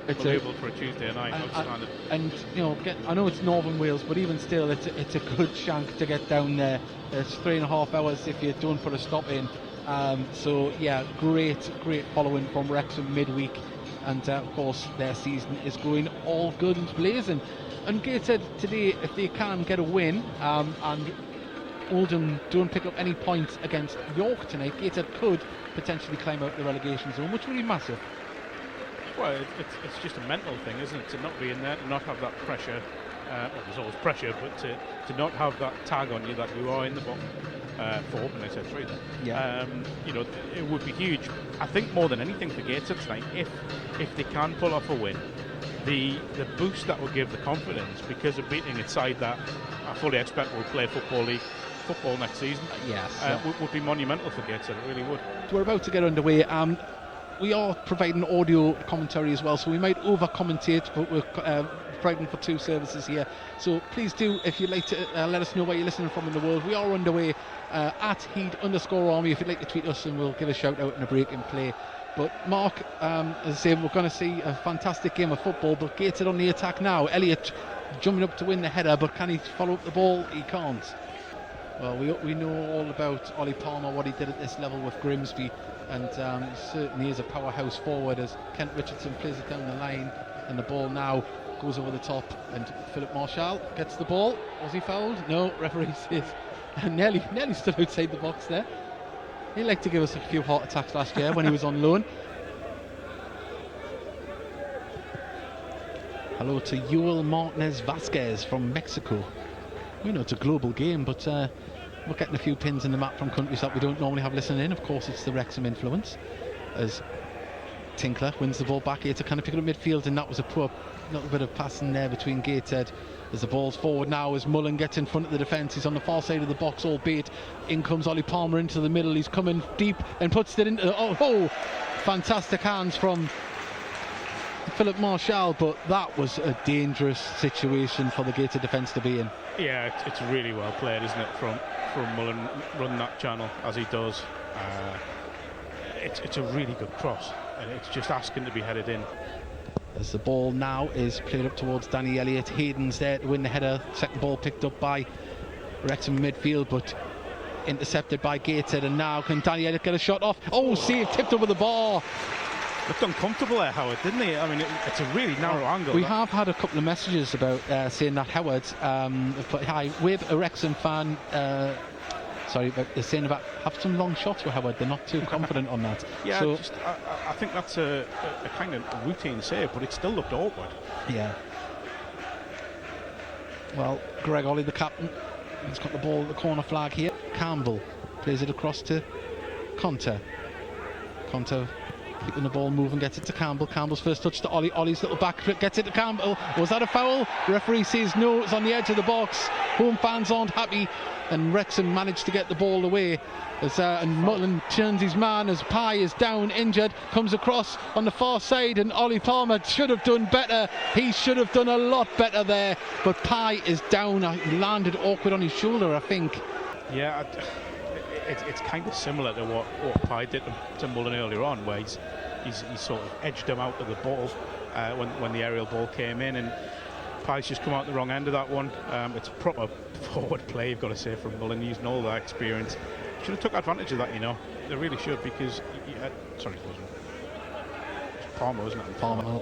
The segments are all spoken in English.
Unbelievable for a Tuesday night. Outstanding. And you know, I know it's Northern Wales, but even still, it's a good chunk to get down there. It's 3.5 hours if you don't put a stop in. So yeah, great following from Wrexham midweek, and of course their season is going all guns blazing. And Gateshead today, if they can get a win, and Oldham don't pick up any points against York tonight, Gateshead could potentially climb out the relegation zone, which would be massive. Well, it's just a mental thing, isn't it? To not be in there, to not have that pressure. Well, there's always pressure, but to not have that tag on you that you are in the bottom four, and I said three then. Yeah. You know, it would be huge. I think more than anything for Gateshead tonight, if they can pull off a win, the boost that will give the confidence, because of beating a side that I fully expect will play football next season. Yes. Would be monumental for Gateshead. It really would. We're about to get underway. We are providing audio commentary as well, so we might over-commentate, but we're providing for two services here. So please do, if you'd like to let us know where you're listening from in the world. We are underway at Heed_Army if you'd like to tweet us, and we'll give a shout out in a break and play. But Mark, as I say, we're going to see a fantastic game of football, but Gateshead on the attack now. Elliott jumping up to win the header, but can he follow up the ball? He can't. Well, we know all about Ollie Palmer, what he did at this level with Grimsby, and he certainly is a powerhouse forward as Kent Richardson plays it down the line, and the ball now goes over the top, and Philip Marshall gets the ball. Was he fouled? No, referee says nearly stood outside the box there. He liked to give us a few heart attacks last year when he was on loan. Hello to Yuel Martinez Vasquez from Mexico. We know it's a global game, but we're getting a few pins in the map from countries that we don't normally have listening in. Of course, it's the Wrexham influence, as Tinkler wins the ball back here to kind of pick it up midfield, and that was a poor little bit of passing there between Gateshead. As the ball's forward now, as Mullin gets in front of the defence, he's on the far side of the box, albeit in comes Ollie Palmer into the middle. He's coming deep and puts it into fantastic hands from Philip Marshall, but that was a dangerous situation for the Gateshead defence to be in. Yeah, it's really well played, isn't it, from Mullin running that channel as he does. It's a really good cross, and it's just asking to be headed in. As the ball now is played up towards Danny Elliott, Hayden's there to win the header. Second ball picked up by Wrexham midfield, but intercepted by Gateshead, and now can Danny Elliott get a shot off? Oh, save, tipped over the bar. Looked uncomfortable there, Howard, didn't he? I mean, it's a really narrow angle. We have had a couple of messages about saying that Howard, hi, we're a Wrexham fan, but they're saying about have some long shots with Howard. They're not too confident on that. Yeah, so, I think that's a kind of routine save, but it still looked awkward. Yeah. Well, Greg Ollie, the captain, he's got the ball at the corner flag here. Campbell plays it across to Conter. Conter keeping the ball moving, gets it to Campbell. Campbell's first touch to Ollie. Ollie's little back flip gets it to Campbell. Was that a foul? Referee says no, it's on the edge of the box. Home fans aren't happy, and Wrexham managed to get the ball away. And Mullin turns his man as Pye is down, injured, comes across on the far side, and Ollie Palmer should have done better. He should have done a lot better there, but Pye is down. He landed awkward on his shoulder, I think. Yeah, it's kind of similar to what Pye did to Mullin earlier on, where he's sort of edged him out of the ball when the aerial ball came in, and Pye's just come out the wrong end of that one. It's proper forward play, you've got to say, from Mullin, using all that experience. Should have took advantage of that, you know. They really should, because sorry, it wasn't. It's Palmer, wasn't it? Palmer.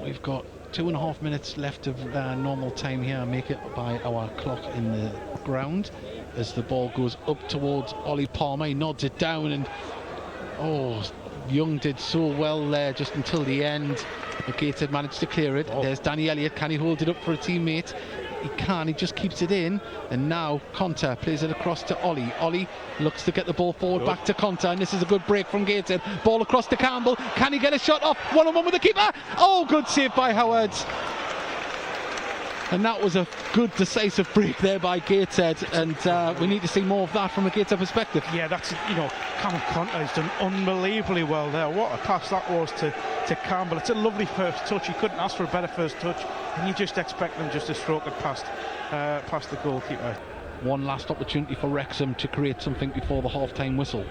We've got 2.5 minutes left of normal time here. Make it by our clock in the ground. As the ball goes up towards Ollie Palmer, he nods it down, and Young did so well there just until the end. But Gateshead managed to clear it. There's Danny Elliott. Can he hold it up for a teammate? He can, he just keeps it in, and now Conter plays it across to Ollie. Ollie looks to get the ball forward, back to Conter, and this is a good break from Gateshead. Ball across to Campbell. Can he get a shot off? One-on-one with the keeper. Oh, good save by Howard. And that was a good decisive break there by Gateshead, and we need to see more of that from a Gateshead perspective. Yeah, that's, Cameron Conter has done unbelievably well there. What a pass that was to Campbell. It's a lovely first touch. You couldn't ask for a better first touch, and you just expect them just to stroke it past the goalkeeper. One last opportunity for Wrexham to create something before the half-time whistle.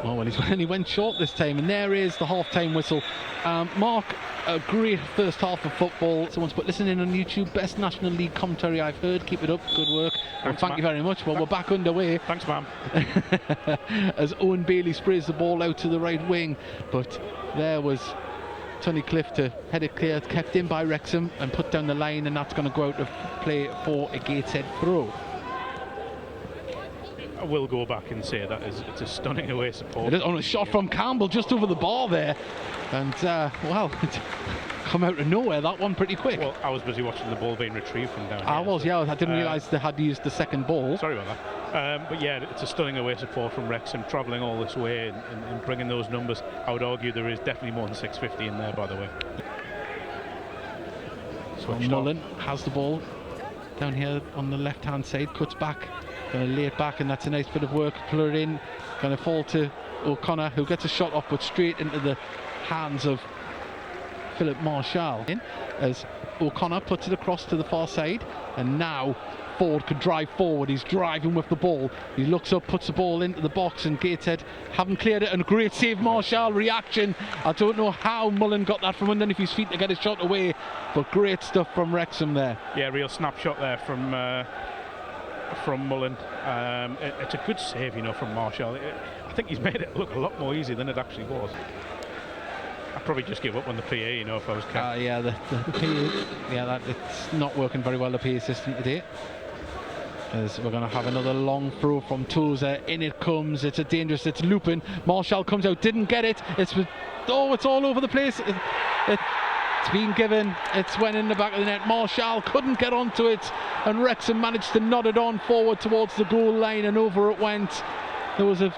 Oh, well, he went short this time, and there is the half-time whistle. Mark, a great first half of football. Someone's put, listen in on YouTube, best National League commentary I've heard. Keep it up, good work. Well, thank you very much. Well, we're back underway. Thanks, ma'am. As Owen Bailey sprays the ball out to the right wing, but there was Tony Cliff to head it clear, kept in by Wrexham and put down the line, and that's going to go out of play for a Gateshead throw. I will go back and say that it's a stunning away support. It is on a shot from Campbell just over the bar there, and well, it's come out of nowhere, that one, pretty quick. Well, I was busy watching the ball being retrieved from down here. I was, yeah, I didn't realise they had used the second ball. Sorry about that. But yeah, it's a stunning away support from Wrexham, travelling all this way and bringing those numbers. I would argue there is definitely more than 650 in there, by the way. So Mullin has the ball down here on the left-hand side, cuts back, going to lay it back, and that's a nice bit of work. Pull it in, going to fall to O'Connor, who gets a shot off, but straight into the hands of Philip Marshall. As O'Connor puts it across to the far side, and now Ford could drive forward. He's driving with the ball. He looks up, puts the ball into the box, and Gateshead haven't cleared it. And great save, Marshall. Reaction. I don't know how Mullin got that from underneath his feet to get his shot away, but great stuff from Wrexham there. Yeah, real snapshot there from Mullin. It's a good save, you know, from Marshall. I think he's made it look a lot more easy than it actually was. I'd probably just give up on the PA, you know, if I was yeah, the PA, yeah, it's not working very well, the PA system today. As we're going to have another long throw from Tozer. In it comes, it's it's looping. Marshall comes out, didn't get it. It's all over the place. It's been given, it's went in the back of the net. Marshall couldn't get onto it, and Wrexham managed to nod it on forward towards the goal line, and over it went. There was a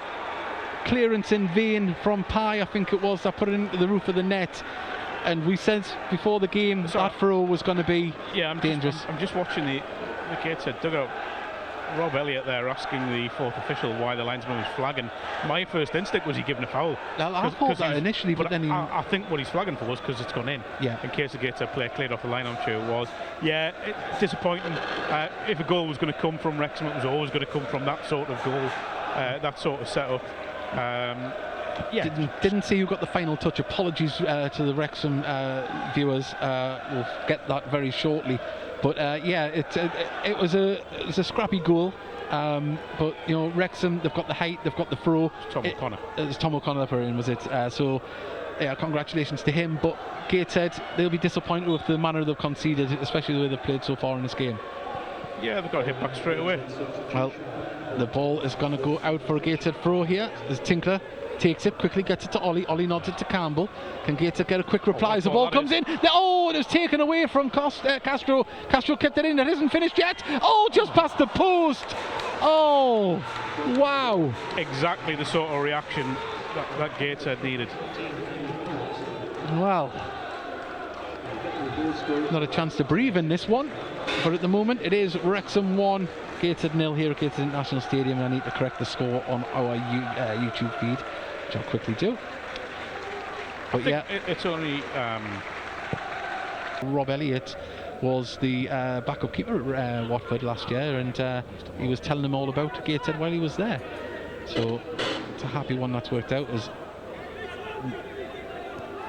clearance in vain from Pye, I think it was, that put it into the roof of the net. And we said before the game that throw was going to be dangerous. I'm just watching the Gateshead dugout. Rob Elliott there asking the fourth official why the linesman was flagging. My first instinct was he giving a foul. I thought that initially, but then I think what he's flagging for was because it's gone in. Yeah. In case the Gateshead player cleared off the line, I'm sure it was. Yeah, it's disappointing. If a goal was going to come from Wrexham, it was always going to come from that sort of goal, that sort of setup. Yeah. Didn't see who got the final touch. Apologies to the Wrexham viewers. We'll get that very shortly. But yeah, it was a scrappy goal. But you know, Wrexham, they've got the height, they've got the throw. Tom O'Connor. It's Tom O'Connor for him, was it? So yeah, congratulations to him. But Gateshead, they'll be disappointed with the manner they've conceded, especially the way they've played so far in this game. Yeah, they've got to hit back straight away. Well, the ball is going to go out for a Gateshead throw here. As Tinkler takes it, quickly gets it to Ollie. Ollie nods it to Campbell. Can Gateshead get a quick reply as the ball comes in? Oh, it was taken away from Castro. Castro kept it in. It isn't finished yet. Oh, just past the post. Oh, wow. Exactly the sort of reaction that Gateshead needed. Well, not a chance to breathe in this one, but at the moment it is Wrexham 1, Gateshead 0 here at Gateshead International Stadium, and I need to correct the score on our YouTube feed, which I'll quickly do. But yeah, it's only Rob Elliott was the backup keeper at Watford last year, and he was telling them all about Gateshead while he was there. So it's a happy one that's worked out. As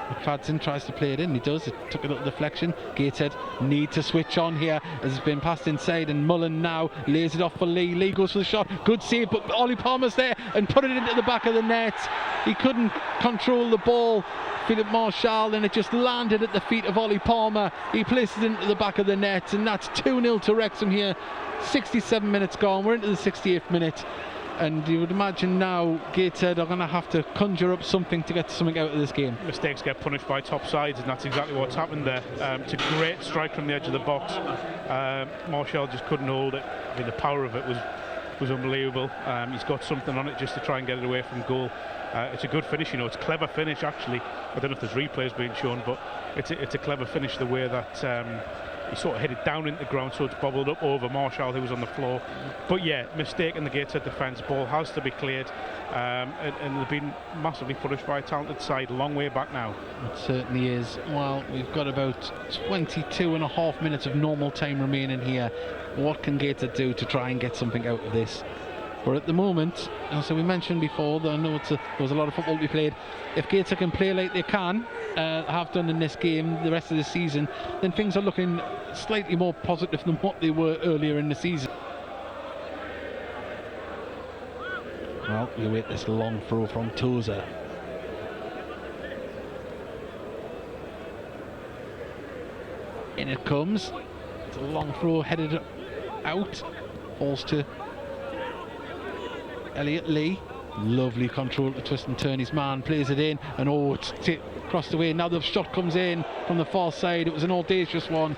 McFadden tries to play it in, he does. It took a little deflection. Gateshead need to switch on here as it's been passed inside, and Mullin now lays it off for Lee. Lee goes for the shot, good save, but Ollie Palmer's there and put it into the back of the net. He couldn't control the ball, Philip Marshall, and it just landed at the feet of Ollie Palmer. He places it into the back of the net, and that's 2-0 to Wrexham here. 67 minutes gone, we're into the 68th minute. And you would imagine now Gateshead are going to have to conjure up something to get something out of this game. Mistakes get punished by top sides, and that's exactly what's happened there. It's a great strike from the edge of the box. Marshall just couldn't hold it. I mean, the power of it was unbelievable. He's got something on it just to try and get it away from goal. It's a good finish, you know. It's a clever finish, actually. I don't know if there's replays being shown, but it's a clever finish, the way that he sort of hit it down into the ground, so it's bobbled up over Marshall, who was on the floor. But yeah, mistake in the Gateshead defence. Ball has to be cleared, and they've been massively punished by a talented side. Long way back now. It certainly is. Well, we've got about 22 and a half minutes of normal time remaining here. What can Gateshead do to try and get something out of this? But at the moment, as we mentioned before, I know there was a lot of football to be played. If Gateshead can play like they can, have done in this game the rest of the season, then things are looking slightly more positive than what they were earlier in the season. Well, we wait this long throw from Tozer. In it comes. It's a long throw headed out. Falls to Elliot Lee. Lovely control to twist and turn his man. Plays it in. And it's crossed away. Now the shot comes in from the far side. It was an audacious one.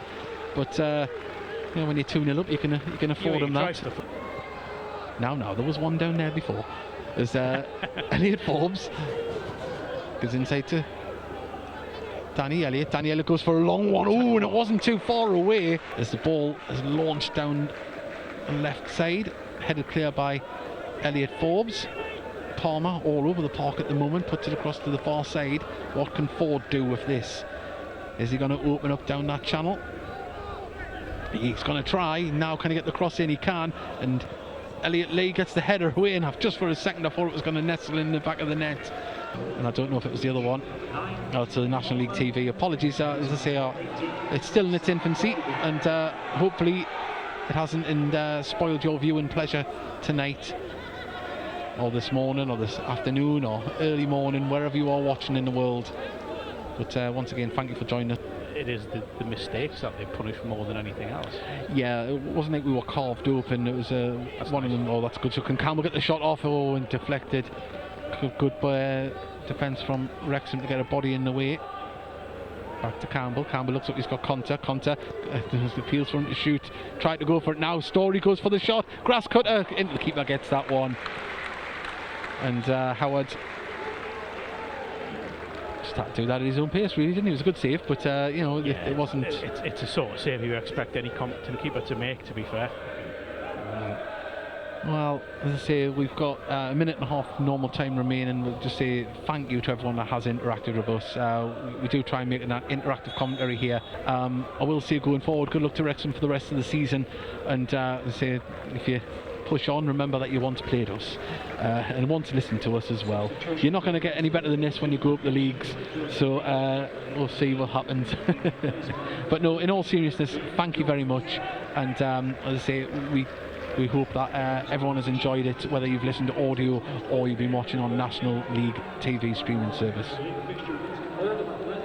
But when you're 2-0 up, you can afford him that. Now, there was one down there before. There's Elliot Forbes. Goes inside to Danny Elliott. Danny Elliott goes for a long one. Oh, and it wasn't too far away as the ball is launched down the left side. Headed clear by Elliot Forbes. Palmer all over the park at the moment. Puts it across to the far side. What can Ford do with this? Is he going to open up down that channel? He's going to try. Now can he get the cross in? He can. And Elliot Lee gets the header away, and just for a second I thought it was going to nestle in the back of the net, and I don't know if it was the other one. To the National League TV. Apologies, as I say, it's still in its infancy, and hopefully it hasn't spoiled your viewing pleasure tonight, or this morning, or this afternoon, or early morning, wherever you are watching in the world. But once again, thank you for joining us. It is the mistakes that they punish more than anything else. Yeah, it wasn't like we were carved open. It was one of them. Oh, that's good. So can Campbell get the shot off? Oh, and deflected. Good defence from Wrexham to get a body in the way. Back to Campbell. Campbell looks like he's got Conter. Appeals for him to shoot. Tried to go for it now. Story goes for the shot. Grass cutter into the keeper, gets that one. And Howard just had to do that at his own pace, really, didn't he? It was a good save, but it wasn't. It's a sort of save you expect any competent keeper to make, to be fair. Well, as I say, we've got a minute and a half normal time remaining. We'll just say thank you to everyone that has interacted with us. We do try and make an interactive commentary here. I will say going forward, good luck to Wrexham for the rest of the season. And as I say, if you push on, remember that you once played us and want to listen to us as well. You're not going to get any better than this when you go up the leagues, so we'll see what happens. But no, in all seriousness, thank you very much, and as I say, we hope that everyone has enjoyed it, whether you've listened to audio or you've been watching on National League TV streaming service.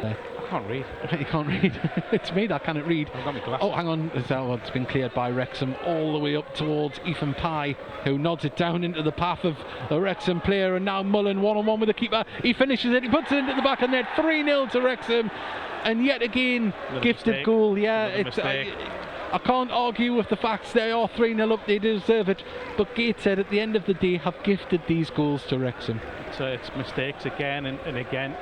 I can't read. You can't read. It's me that can't read. I've got my glasses. Oh, hang on. It's been cleared by Wrexham all the way up towards Ethan Pye, who nods it down into the path of the Wrexham player, and now Mullin one-on-one with the keeper. He finishes it. He puts it into the back of the net. 3-0 to Wrexham, and yet again, gifted mistake. Goal. Yeah, it's. I can't argue with the facts. They are 3-0 up. They deserve it. But Gateshead, at the end of the day, have gifted these goals to Wrexham. It's mistakes again and again.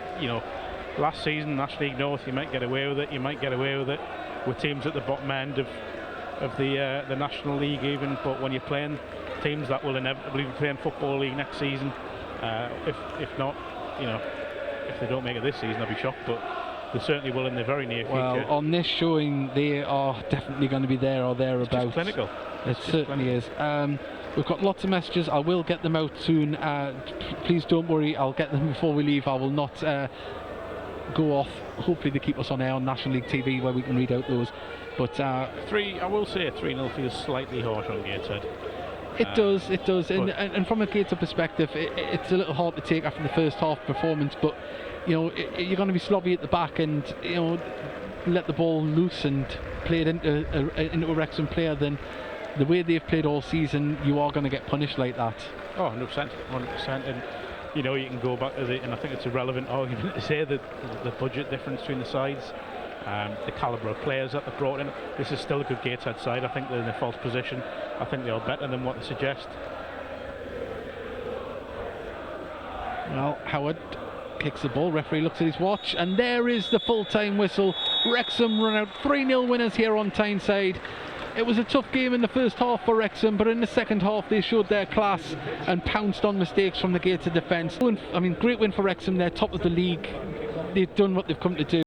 Last season, National League North, you might get away with it. You might get away with it with teams at the bottom end of the National League even. But when you're playing teams that will inevitably be playing Football League next season, if not, if they don't make it this season, I'll be shocked. But they certainly will in the very near future. Well, on this showing, they are definitely going to be there or thereabouts. It's just clinical. It certainly is. We've got lots of messages. I will get them out soon. Please don't worry. I'll get them before we leave. I will not go off. Hopefully they keep us on air on National League TV where we can read out those. But I will say 3-0 feels slightly harsh on Gateshead. It does. And from a Gateshead perspective, it's a little hard to take after the first half performance. But you're going to be sloppy at the back, and let the ball loose and play it into a Wrexham player. Then the way they've played all season, you are going to get punished like that. Oh, 100%. And you can go back to and I think it's a relevant argument to say that the budget difference between the sides, the calibre of players that they've brought in. This is still a good Gateshead side. I think they're in a false position. I think they are better than what they suggest. Well, Howard kicks the ball. Referee looks at his watch, and there is the full-time whistle. Wrexham run out 3-0 winners here on Tyneside. It was a tough game in the first half for Wrexham, but in the second half they showed their class and pounced on mistakes from the Gateshead defence. Great win for Wrexham. They're top of the league. They've done what they've come to do.